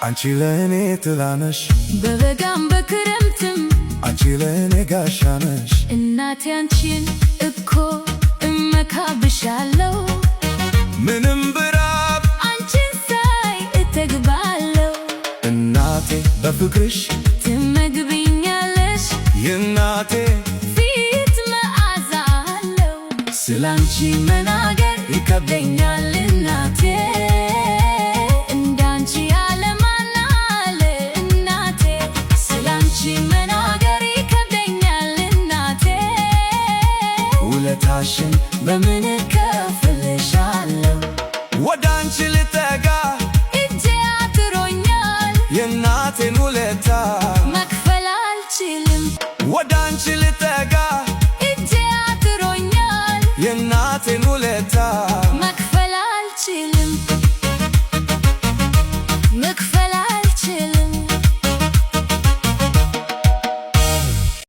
አንቺ ለኔ ጥላ ነሽ በበጋም በክረምትም አንቺ ለኔ ጋሻ ነሽ እናቴ አንቺን እኮ እመካብሻለሁ ምንም ብራብ አንቺን ሳይ እጠግባለሁ እናቴ በፍቅርሽ ትመግቢኛለሽ የእናቴ ፊት መዓዛ አለው ስላንቺ መናገር ይከብደኛል እናቴ እንዳንቺ ያለ ማን አለ እናቴ ስላንቺ መናገር ይከብደኛል እናቴ ውለታሽን በምን እከፍልሻለሁ ወደ አንቺ ልጠጋ እጄ አጥሮኛል የእናቴን ውለታ መክፈል አልችልም ወደ አንቺ ልጠጋ እጄ አጥሮኛል የእናቴን ውለታ